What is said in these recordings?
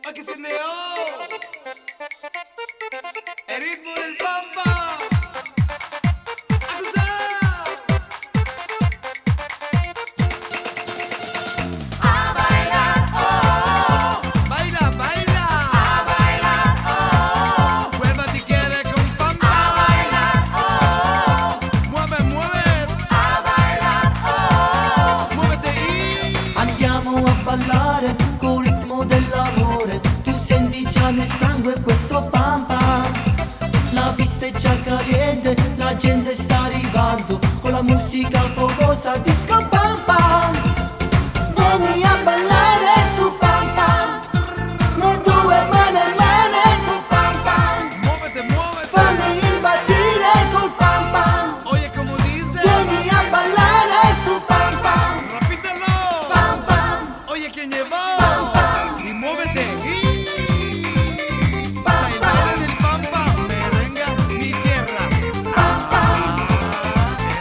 Ma che se ne ho! È il ritmo del bamba! A cos'è? A bailar, oh, Baila, baila! a bailar, oh, Muévete quiere con bamba! a bailar, oh, Muove, muove! a bailar, oh. Muovete y... Andiamo a ballare col ritmo dell'amore. Tu senti già nel sangue questo pam pam. La pista è già caliente, la gente sta arrivando con la musica focosa, disco pam pam. Vieni a ballare su pam pam. Noi due mene su pam pam. Muovete, muovete! Fammi impazzire col pam pam. Oye, como dice... Vieni a ballare su pam pam. Repítelo! Pam pam. Oye, ¿quién llevó? Pam, pam. Y muévete y... Sai baile del bamba, merenga mi tierra. Pam pam.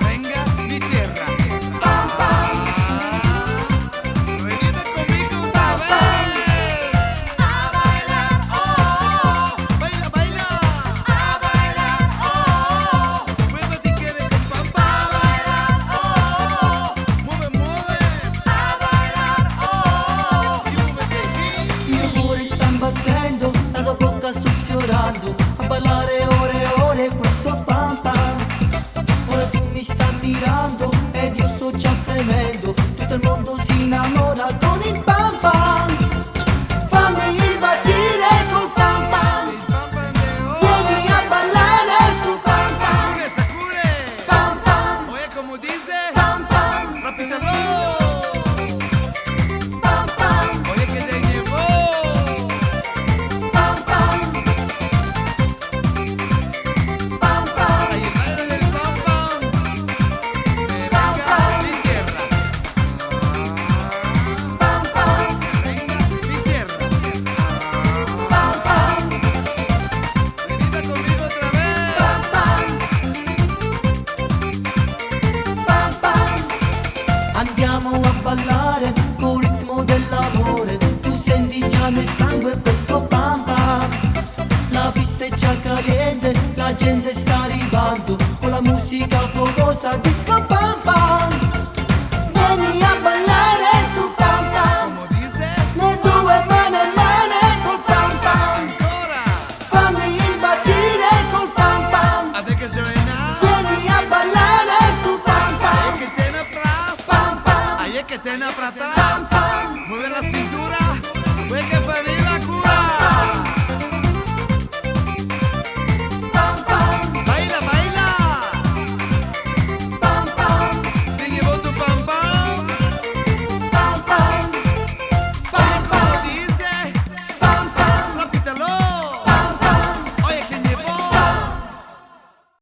Merenga mi tierra. Pam pam. Repite conmigo otra vez. A bailar, oh, Baila, baila. a bailar, oh, Muévete quiere con bamba. oh, Mueve, mueve. a bailar, oh. Y muévete y... Il mio cuore sta impazzendo, la tua bocca sto sfiorando, a ballare ore e ore questo pam pam. Ora tu mi stai mirando ed io sto già fremendo, tutto il mondo si innamora con il pam pam. Fammi impazzire col pam pam, El bamba de hoy. vieni a ballare stu pam pam. Sacure, sacure. Pam pam, Oye, como dice... pam pam, Repítelo. pam pam, Oye, que te llevó. pam pam, pam pam. Ay, el baile del bamba. Merenga mi tierra. Pam pam, Merenga mi tierra. pam pam, Repita conmigo otra vez. pam pam, pam pam. Andiamo a ballare col ritmo dell'amore. Tu senti già nel sangue questo pam pam. La pista è già caliente, la gente sta